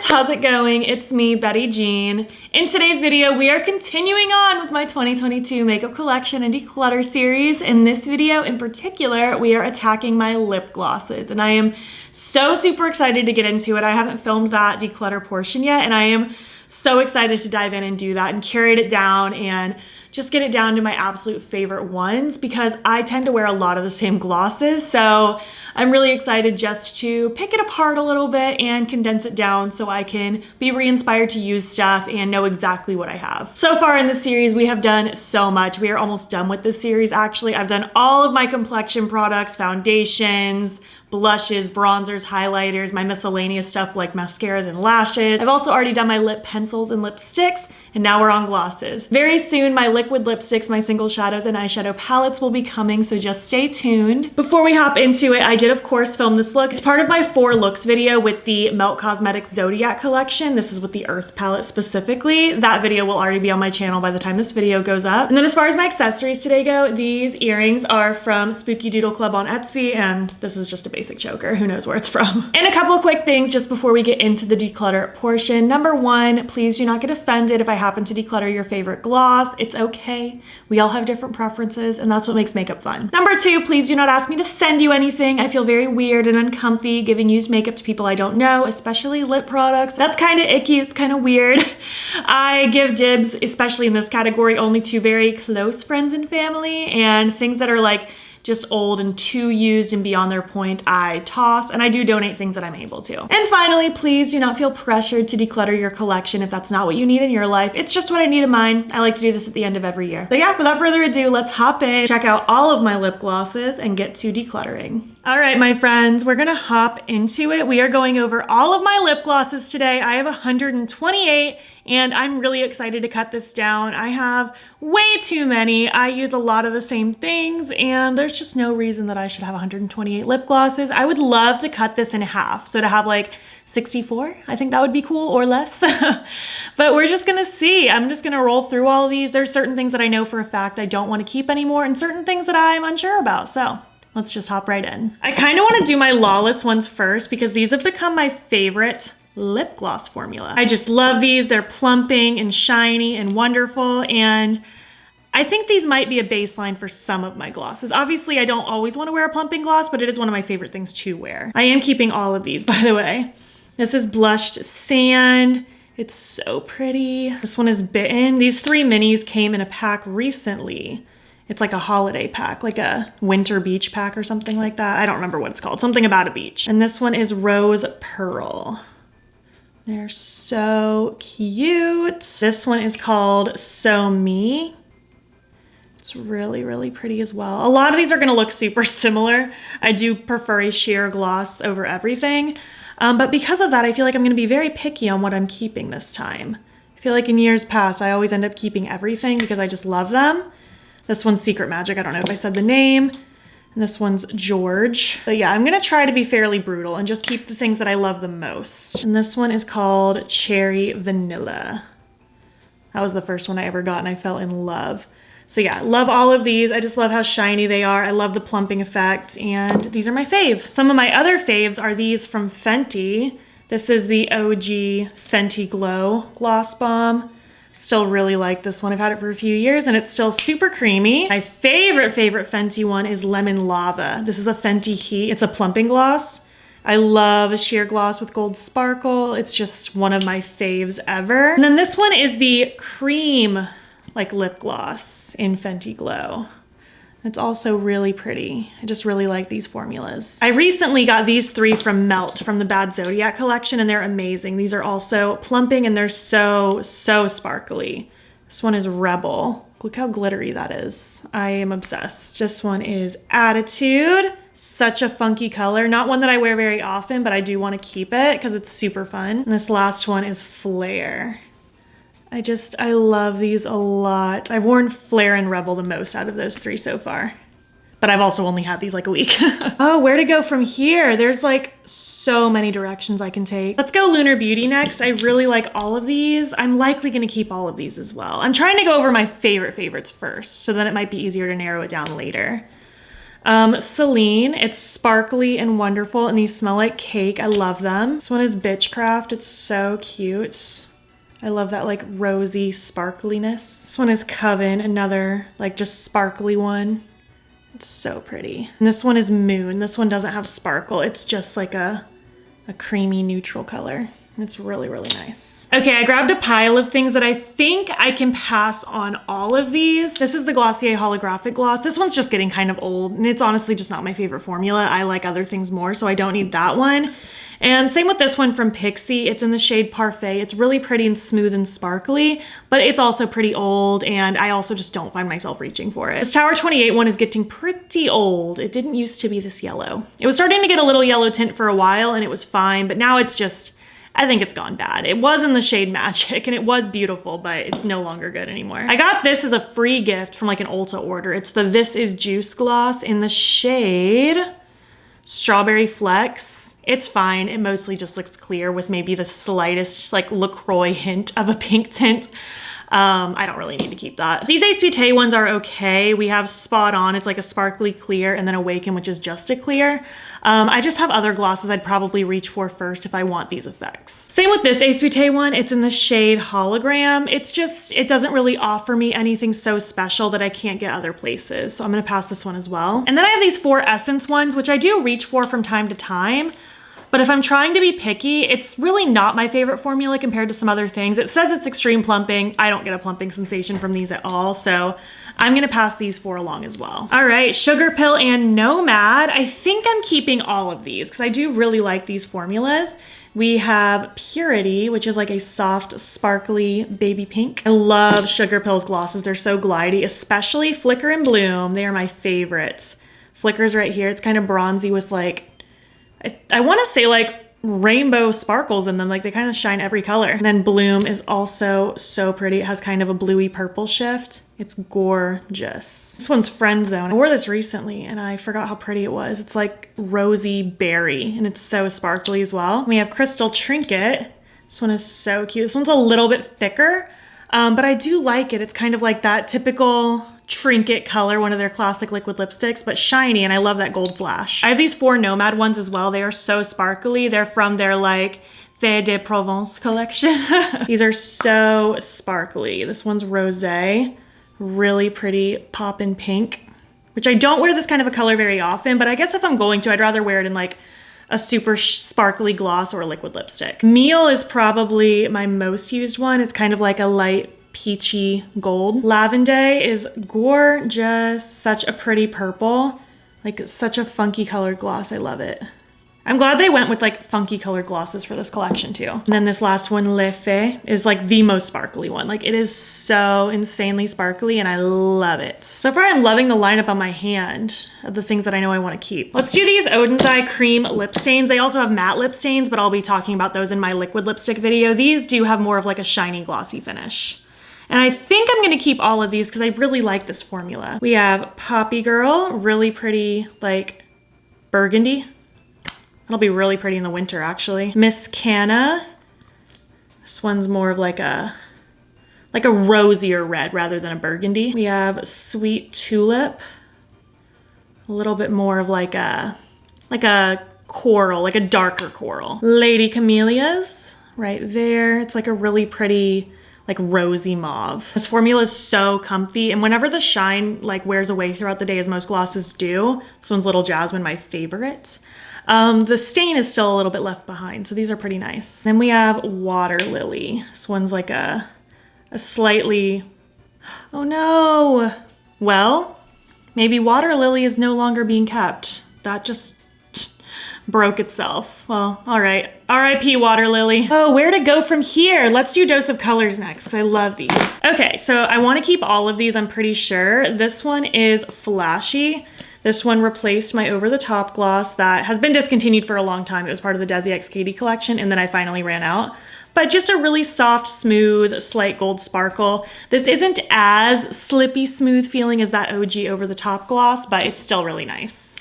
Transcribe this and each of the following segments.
how's it going? It's me, Betty Jean. In today's video, we are continuing on with my 2022 makeup collection and declutter series. In this video in particular, we are attacking my lip glosses, and I am so super excited to get into it. I haven't filmed that declutter portion yet, and I am so excited to dive in and do that and curate it down and just get it down to my absolute favorite ones, because I tend to wear a lot of the same glosses. So I'm really excited just to pick it apart a little bit and condense it down so I can be re-inspired to use stuff and know exactly what I have. So far in this series, we have done so much. We are almost done with this series, actually. I've done all of my complexion products, foundations, blushes, bronzers, highlighters, my miscellaneous stuff like mascaras and lashes. I've also already done my lip pencils and lipsticks, and now we're on glosses. Very soon, my liquid lipsticks, my single shadows, and eyeshadow palettes will be coming, so just stay tuned. Before we hop into it, I did of course film this look. It's part of my 4 looks video with the Melt Cosmetics Zodiac collection. This is with the Earth palette specifically. That video will already be on my channel by the time this video goes up. And then as far as my accessories today go, these earrings are from Spooky Doodle Club on Etsy, and this is just a basic choker. Who knows where it's from? And a couple of quick things just before we get into the declutter portion. Number 1, please do not get offended if I happen to declutter your favorite gloss. It's okay. We all have different preferences, and that's what makes makeup fun. Number 2, please do not ask me to send you anything. I feel very weird and uncomfy giving used makeup to people I don't know, especially lip products. That's kind of icky. It's kind of weird. I give dibs, especially in this category, only to very close friends and family, and things that are like just old and too used and beyond their point, I toss, and I do donate things that I'm able to. And finally, please do not feel pressured to declutter your collection if that's not what you need in your life. It's just what I need in mine. I like to do this at the end of every year. So yeah, without further ado, let's hop in, check out all of my lip glosses, and get to decluttering. All right, my friends, we're gonna hop into it. We are going over all of my lip glosses today. I have 128, and I'm really excited to cut this down. I have way too many. I use a lot of the same things, and there's just no reason that I should have 128 lip glosses. I would love to cut this in half, so to have like 64, I think that would be cool, or less. But we're just gonna see. I'm just gonna roll through all of these. There's certain things that I know for a fact I don't wanna keep anymore, and certain things that I'm unsure about, so let's just hop right in. I kind of want to do my Lawless ones first because these have become my favorite lip gloss formula. I just love these. They're plumping and shiny and wonderful, and I think these might be a baseline for some of my glosses. Obviously, I don't always want to wear a plumping gloss, but it is one of my favorite things to wear. I am keeping all of these, by the way. This is Blushed Sand. It's so pretty. This one is Bitten. These 3 minis came in a pack recently. It's like a holiday pack, like a winter beach pack or something like that. I don't remember what it's called, something about a beach. And this one is Rose Pearl. They're so cute. This one is called So Me. It's really, really pretty as well. A lot of these are gonna look super similar. I do prefer a sheer gloss over everything. But because of that, I feel like I'm gonna be very picky on what I'm keeping this time. I feel like in years past, I always end up keeping everything because I just love them. This one's Secret Magic. I don't know if I said the name. And this one's George. But yeah, I'm gonna try to be fairly brutal and just keep the things that I love the most. And this one is called Cherry Vanilla. That was the first one I ever got, and I fell in love. So yeah, love all of these. I just love how shiny they are. I love the plumping effect, and these are my fave. Some of my other faves are these from Fenty. This is the OG Fenty Glow Gloss Bomb. Still really like this one. I've had it for a few years and it's still super creamy. My favorite Fenty one is Lemon Lava. This is a Fenty Heat. It's a plumping gloss. I love a sheer gloss with gold sparkle. It's just one of my faves ever. And then this one is the cream like lip gloss in Fenty Glow. It's also really pretty. I just really like these formulas. I recently got these 3 from Melt from the Bad Zodiac collection, and they're amazing. These are also plumping, and they're so, so sparkly. This one is Rebel. Look how glittery that is. I am obsessed. This one is Attitude. Such a funky color. Not one that I wear very often, but I do want to keep it because it's super fun. And this last one is Flare. I love these a lot. I've worn Flare and Rebel the most out of those 3 so far. But I've also only had these like a week. Oh, where to go from here? There's like so many directions I can take. Let's go Lunar Beauty next. I really like all of these. I'm likely gonna keep all of these as well. I'm trying to go over my favorites first, so then it might be easier to narrow it down later. Celine, it's sparkly and wonderful, and these smell like cake. I love them. This one is Bitchcraft. It's so cute. I love that like rosy sparkliness. This one is Coven, another like just sparkly one. It's so pretty. And this one is Moon. This one doesn't have sparkle. It's just like a creamy neutral color. It's really, really nice. Okay, I grabbed a pile of things that I think I can pass on all of these. This is the Glossier Holographic Gloss. This one's just getting kind of old, and it's honestly just not my favorite formula. I like other things more, so I don't need that one. And same with this one from Pixi. It's in the shade Parfait. It's really pretty and smooth and sparkly, but it's also pretty old, and I also just don't find myself reaching for it. This Tower 28 one is getting pretty old. It didn't used to be this yellow. It was starting to get a little yellow tint for a while, and it was fine, but now it's just, I think it's gone bad. It was in the shade Magic, and it was beautiful, but it's no longer good anymore. I got this as a free gift from like an Ulta order. It's the This Is Juice gloss in the shade Strawberry Flex. It's fine. It mostly just looks clear with maybe the slightest like LaCroix hint of a pink tint. I don't really need to keep that. These Ace Beauté ones are okay. We have Spot On. It's like a sparkly clear, and then Awaken, which is just a clear. I just have other glosses I'd probably reach for first if I want these effects. Same with this Ace Beauté one. It's in the shade Hologram. It's just, it doesn't really offer me anything so special that I can't get other places. So I'm gonna pass this one as well. And then I have these 4 Essence ones, which I do reach for from time to time. But if I'm trying to be picky, it's really not my favorite formula compared to some other things. It says it's extreme plumping. I don't get a plumping sensation from these at all, so I'm gonna pass these 4 along as well. All right, Sugar Pill and Nomad. I think I'm keeping all of these because I do really like these formulas. We have Purity, which is like a soft, sparkly baby pink. I love Sugar Pill's glosses. They're so glidey, especially Flicker and Bloom. They are my favorites. Flicker's right here. It's kind of bronzy with like, I want to say like rainbow sparkles in them, like they kind of shine every color. And then Bloom is also so pretty. It has kind of a bluey purple shift. It's gorgeous. This one's Friend Zone. I wore this recently and I forgot how pretty it was. It's like rosy berry and it's so sparkly as well. We have Crystal Trinket. This one is so cute. This one's a little bit thicker, but I do like it. It's kind of like that typical Trinket color, one of their classic liquid lipsticks, but shiny, and I love that gold flash. I have these 4 Nomad ones as well. They are so sparkly. They're from their like Fée de Provence collection. These are so sparkly. This one's Rosé, really pretty poppin' pink, which I don't wear this kind of a color very often, but I guess if I'm going to, I'd rather wear it in like a super sparkly gloss or a liquid lipstick. Meal is probably my most used one. It's kind of like a light peachy gold. Lavender is gorgeous. Such a pretty purple. Like such a funky colored gloss. I love it. I'm glad they went with like funky colored glosses for this collection too. And then this last one, Le Fée, is like the most sparkly one. Like it is so insanely sparkly and I love it. So far I'm loving the lineup on my hand of the things that I know I want to keep. Let's do these Oden's Eye cream lip stains. They also have matte lip stains, but I'll be talking about those in my liquid lipstick video. These do have more of like a shiny glossy finish. And I think I'm gonna keep all of these because I really like this formula. We have Poppy Girl, really pretty, like burgundy. It'll be really pretty in the winter, actually. Miss Canna. This one's more of like a rosier red rather than a burgundy. We have Sweet Tulip. A little bit more of like a coral, like a darker coral. Lady Camellias, right there. It's like a really pretty, like rosy mauve. This formula is so comfy, and whenever the shine like wears away throughout the day, as most glosses do, this one's Little Jasmine, my favorite. The stain is still a little bit left behind, so these are pretty nice. Then we have Water Lily. This one's like a slightly, oh no. Well, maybe Water Lily is no longer being kept. That just broke itself. Well, all right. R.I.P. Water Lily. Oh, where to go from here? Let's do Dose of Colors next, because I love these. Okay, so I want to keep all of these, I'm pretty sure. This one is Flashy. This one replaced my Over the Top gloss that has been discontinued for a long time. It was part of the Desi X Katie collection, and then I finally ran out. But just a really soft, smooth, slight gold sparkle. This isn't as slippy smooth feeling as that OG Over the Top gloss, but it's still really nice.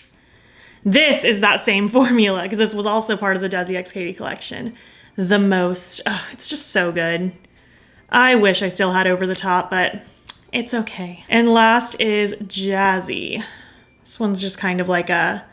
This is that same formula, because this was also part of the Desi X Katie collection. The Most, it's just so good. I wish I still had Over the Top, but it's okay. And last is Jazzy. This one's just kind of like a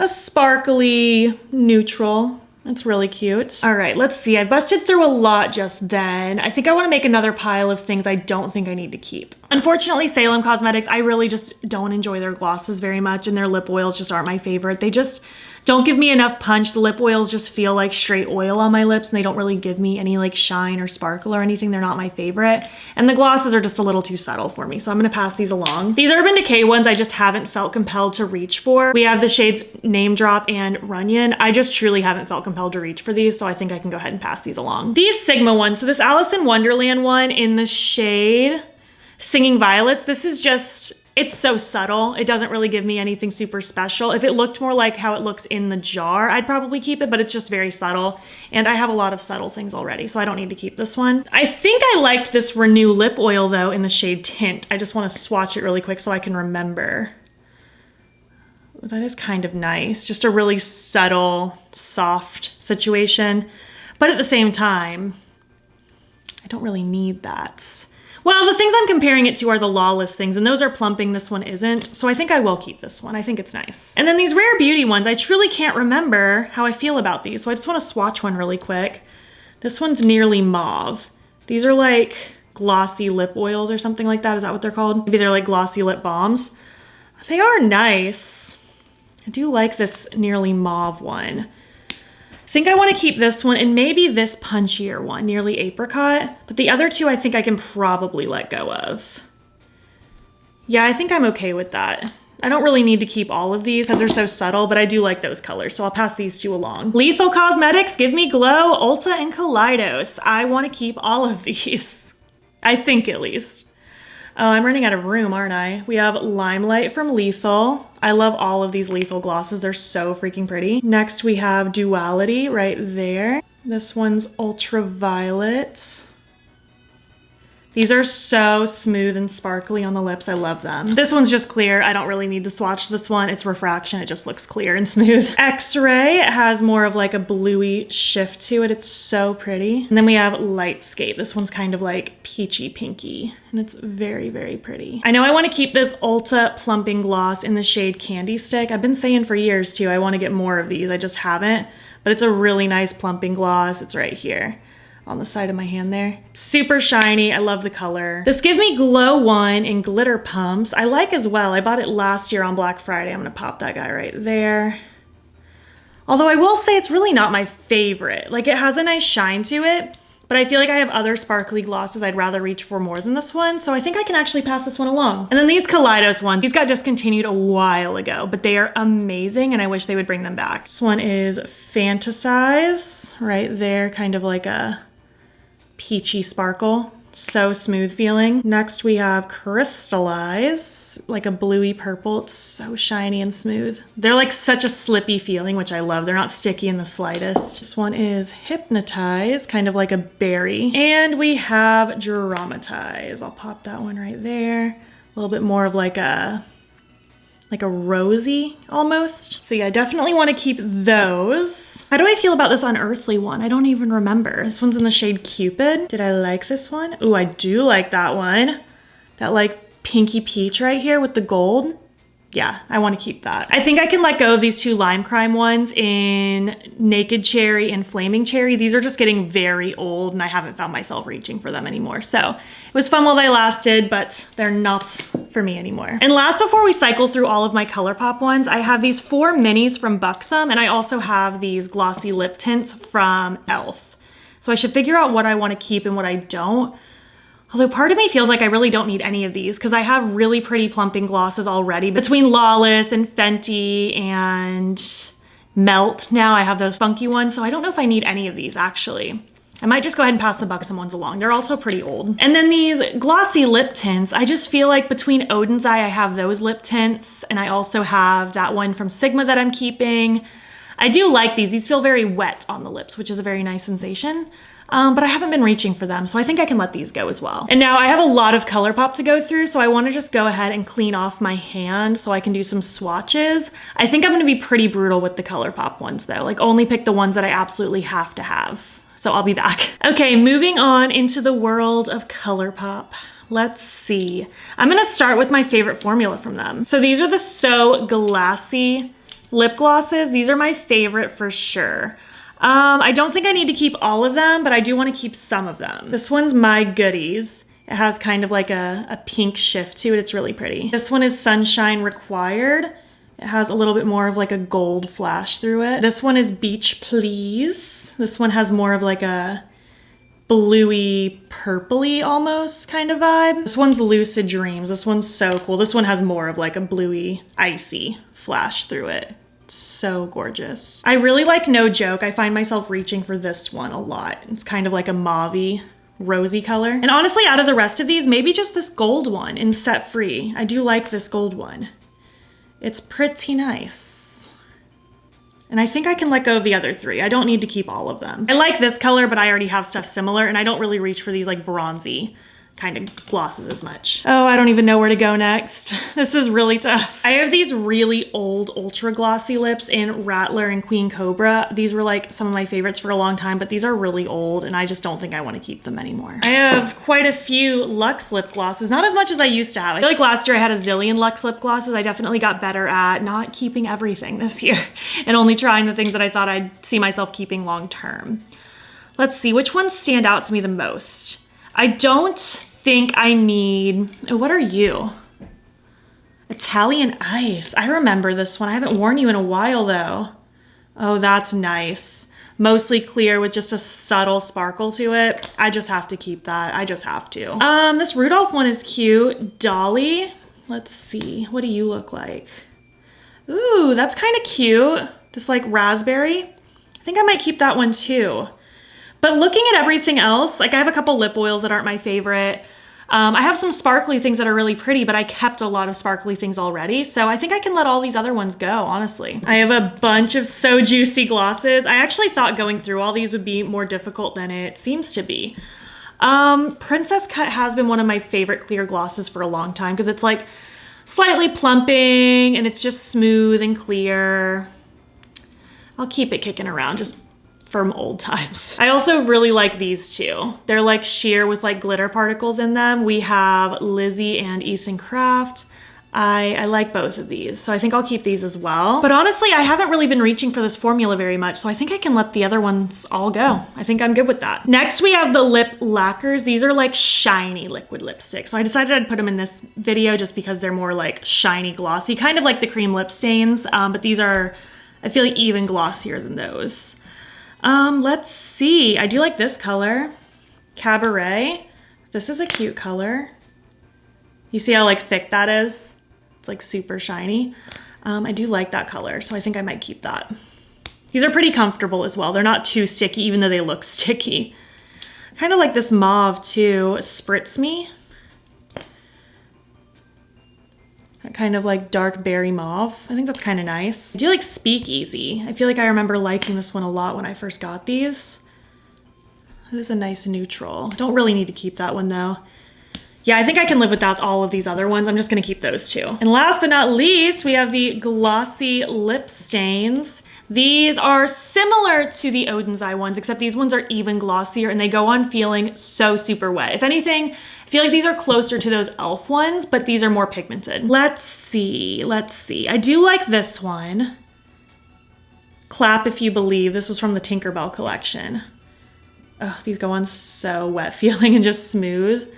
sparkly neutral. It's really cute. All right, let's see. I busted through a lot just then. I think I want to make another pile of things I don't think I need to keep. Unfortunately, Salem Cosmetics, I really just don't enjoy their glosses very much, and their lip oils just aren't my favorite. They just don't give me enough punch. The lip oils just feel like straight oil on my lips, and they don't really give me any like shine or sparkle or anything. They're not my favorite. And the glosses are just a little too subtle for me, so I'm gonna pass these along. These Urban Decay ones I just haven't felt compelled to reach for. We have the shades Name Drop and Runyon. I just truly haven't felt compelled to reach for these, so I think I can go ahead and pass these along. These Sigma ones, so this Alice in Wonderland one in the shade Singing Violets, this is just, it's so subtle. It doesn't really give me anything super special. If it looked more like how it looks in the jar, I'd probably keep it, but it's just very subtle. And I have a lot of subtle things already, so I don't need to keep this one. I think I liked this Renew lip oil though in the shade Tint. I just want to swatch it really quick so I can remember. That is kind of nice. Just a really subtle, soft situation. But at the same time, I don't really need that. Well, the things I'm comparing it to are the Lawless things, and those are plumping, this one isn't. So I think I will keep this one. I think it's nice. And then these Rare Beauty ones, I truly can't remember how I feel about these, so I just want to swatch one really quick. This one's Nearly Mauve. These are like glossy lip oils or something like that. Is that what they're called? Maybe they're like glossy lip balms. They are nice. I do like this Nearly Mauve one. I think I want to keep this one and maybe this punchier one, Nearly Apricot, but the other two I think I can probably let go of. Yeah, I think I'm okay with that. I don't really need to keep all of these because they're so subtle, but I do like those colors, so I'll pass these two along. Lethal Cosmetics, Give Me Glow, Ulta, and Kaleidos. I want to keep all of these. I think at least. Oh, I'm running out of room, aren't I? We have Limelight from Lethal. I love all of these Lethal glosses. They're so freaking pretty. Next, we have Duality right there. This one's Ultraviolet. These are so smooth and sparkly on the lips. I love them. This one's just clear. I don't really need to swatch this one. It's refraction. It just looks clear and smooth. X-Ray, it has more of like a bluey shift to it. It's so pretty. And then we have Lightscape. This one's kind of like peachy pinky, and it's very, very pretty. I know I want to keep this Ulta Plumping Gloss in the shade Candy Stick. I've been saying for years too, I want to get more of these. I just haven't, but it's a really nice plumping gloss. It's right here on the side of my hand there. Super shiny. I love the color. This Give Me Glow one in Glitter Pumps I like as well. I bought it last year on Black Friday. I'm gonna pop that guy right there. Although I will say it's really not my favorite. Like, it has a nice shine to it, but I feel like I have other sparkly glosses I'd rather reach for more than this one, so I think I can actually pass this one along. And then these Kaleidos ones, these got discontinued a while ago, but they are amazing and I wish they would bring them back. This one is Fantasize, right there, kind of like a peachy sparkle. So smooth feeling. Next we have Crystallize, like a bluey purple. It's so shiny and smooth. They're like such a slippy feeling, which I love. They're not sticky in the slightest. This one is Hypnotize, kind of like a berry. And we have Dramatize. I'll pop that one right there. A little bit more of like a rosy almost. So yeah, I definitely want to keep those. How do I feel about this Unearthly one? I don't even remember. This one's in the shade Cupid. Did I like this one? Ooh, I do like that one. That like pinky peach right here with the gold. Yeah, I want to keep that. I think I can let go of these two Lime Crime ones in Naked Cherry and Flaming Cherry. These are just getting very old and I haven't found myself reaching for them anymore. So it was fun while they lasted, but they're not for me anymore. And last, before we cycle through all of my Colourpop ones, I have these 4 minis from Buxom, and I also have these glossy lip tints from e.l.f. So I should figure out what I want to keep and what I don't. Although part of me feels like I really don't need any of these because I have really pretty plumping glosses already. Between Lawless and Fenty and Melt, now I have those funky ones. So I don't know if I need any of these actually. I might just go ahead and pass the Buxom ones along. They're also pretty old. And then these glossy lip tints, I just feel like between Odin's Eye, I have those lip tints, and I also have that one from Sigma that I'm keeping. I do like these. These feel very wet on the lips, which is a very nice sensation. But I haven't been reaching for them, so I think I can let these go as well. And now I have a lot of Colourpop to go through, so I want to just go ahead and clean off my hand so I can do some swatches. I think I'm going to be pretty brutal with the Colourpop ones though, like only pick the ones that I absolutely have to have. So I'll be back. Okay, moving on into the world of Colourpop. Let's see. I'm gonna start with my favorite formula from them. So these are the So Glassy lip glosses. These are my favorite for sure. I don't think I need to keep all of them, but I do want to keep some of them. This one's My Goodies. It has kind of like a pink shift to it. It's really pretty. This one is Sunshine Required. It has a little bit more of like a gold flash through it. This one is Beach Please. This one has more of like a bluey, purpley almost kind of vibe. This one's Lucid Dreams. This one's so cool. This one has more of like a bluey, icy flash through it. It's so gorgeous. I really like No Joke. I find myself reaching for this one a lot. It's kind of like a mauve-y, rosy color. And honestly, out of the rest of these, maybe just this gold one in Set Free. I do like this gold one. It's pretty nice. And I think I can let go of the other three. I don't need to keep all of them. I like this color, but I already have stuff similar, and I don't really reach for these like bronzy kind of glosses as much. Oh, I don't even know where to go next. This is really tough. I have these really old ultra glossy lips in Rattler and Queen Cobra. These were like some of my favorites for a long time, but these are really old and I just don't think I want to keep them anymore. I have quite a few Luxe lip glosses, not as much as I used to have. I feel like last year I had a zillion Luxe lip glosses. I definitely got better at not keeping everything this year and only trying the things that I thought I'd see myself keeping long term. Let's see, which ones stand out to me the most? I don't think I need, what are you? Italian Ice. I remember this one. I haven't worn you in a while though. Oh, that's nice. Mostly clear with just a subtle sparkle to it. I just have to keep that. I just have to. This Rudolph one is cute. Dolly. Let's see. What do you look like? Ooh, that's kind of cute. This like raspberry. I think I might keep that one too. But looking at everything else, like I have a couple lip oils that aren't my favorite. I have some sparkly things that are really pretty, but I kept a lot of sparkly things already. So I think I can let all these other ones go, honestly. I have a bunch of So Juicy glosses. I actually thought going through all these would be more difficult than it seems to be. Princess Cut has been one of my favorite clear glosses for a long time because it's like slightly plumping and it's just smooth and clear. I'll keep it kicking around just from old times. I also really like these two. They're like sheer with like glitter particles in them. We have Lizzie and Ethan Kraft. I like both of these, so I think I'll keep these as well. But honestly, I haven't really been reaching for this formula very much, so I think I can let the other ones all go. I think I'm good with that. Next, we have the lip lacquers. These are like shiny liquid lipstick, so I decided I'd put them in this video just because they're more like shiny glossy, kind of like the cream lip stains, but these are, I feel like, even glossier than those. Let's see. I do like this color, Cabaret. This is a cute color. You see how like thick that is? It's like super shiny. I do like that color, so I think I might keep that. These are pretty comfortable as well. They're not too sticky, even though they look sticky. Kind of like this mauve too, Spritz Me. That kind of like dark berry mauve. I think that's kind of nice. I do like Speakeasy. I feel like I remember liking this one a lot when I first got these. It is a nice neutral. Don't really need to keep that one though. Yeah, I think I can live without all of these other ones. I'm just gonna keep those two. And last but not least, we have the glossy lip stains. These are similar to the Odin's Eye ones, except these ones are even glossier and they go on feeling so super wet. If anything, I feel like these are closer to those e.l.f. ones, but these are more pigmented. Let's see. I do like this one. Clap If You Believe. This was from the Tinkerbell collection. Oh, these go on so wet feeling and just smooth.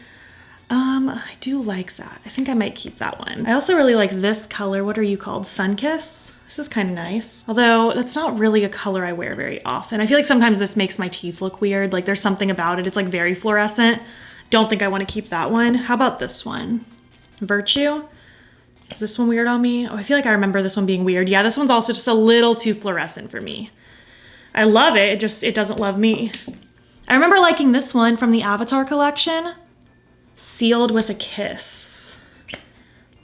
I do like that. I think I might keep that one. I also really like this color. What are you called? Sunkiss? This is kind of nice. Although that's not really a color I wear very often. I feel like sometimes this makes my teeth look weird. Like there's something about it. It's like very fluorescent. Don't think I want to keep that one. How about this one? Virtue? Is this one weird on me? Oh, I feel like I remember this one being weird. Yeah, this one's also just a little too fluorescent for me. I love it. It doesn't love me. I remember liking this one from the Avatar collection. Sealed with a Kiss.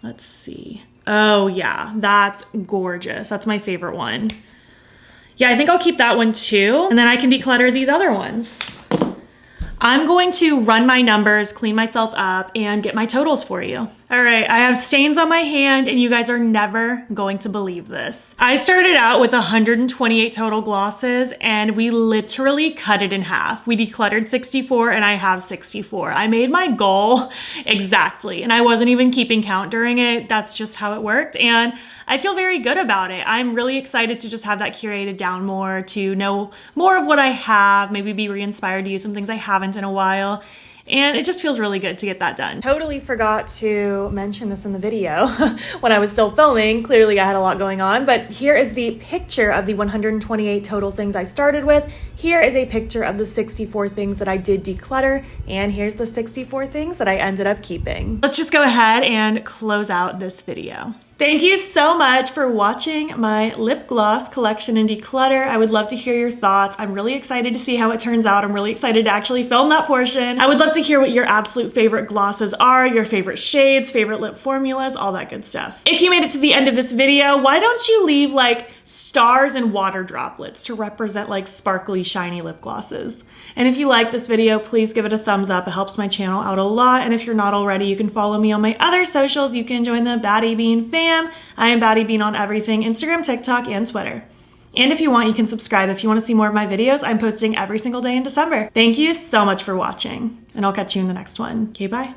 Let's see. Oh yeah, that's gorgeous. That's my favorite one. Yeah, I think I'll keep that one too. And then I can declutter these other ones. I'm going to run my numbers, clean myself up, and get my totals for you. All right, I have stains on my hand and you guys are never going to believe this. I started out with 128 total glosses and we literally cut it in half. We decluttered 64 and I have 64. I made my goal exactly and I wasn't even keeping count during it. That's just how it worked and I feel very good about it. I'm really excited to just have that curated down more, to know more of what I have, maybe be re-inspired to use some things I haven't in a while. And it just feels really good to get that done. Totally forgot to mention this in the video when I was still filming. Clearly I had a lot going on, but here is the picture of the 128 total things I started with. Here is a picture of the 64 things that I did declutter, and here's the 64 things that I ended up keeping. Let's just go ahead and close out this video. Thank you so much for watching my lip gloss collection and declutter. I would love to hear your thoughts. I'm really excited to see how it turns out. I'm really excited to actually film that portion. I would love to hear what your absolute favorite glosses are, your favorite shades, favorite lip formulas, all that good stuff. If you made it to the end of this video, why don't you leave like stars and water droplets to represent like sparkly, shiny lip glosses? And if you like this video, please give it a thumbs up. It helps my channel out a lot. And if you're not already, you can follow me on my other socials. You can join the battybean fam. I am battybean on everything, Instagram, TikTok, and Twitter. And if you want, you can subscribe if you want to see more of my videos. I'm posting every single day in December. Thank you so much for watching, and I'll catch you in the next one. Okay, bye.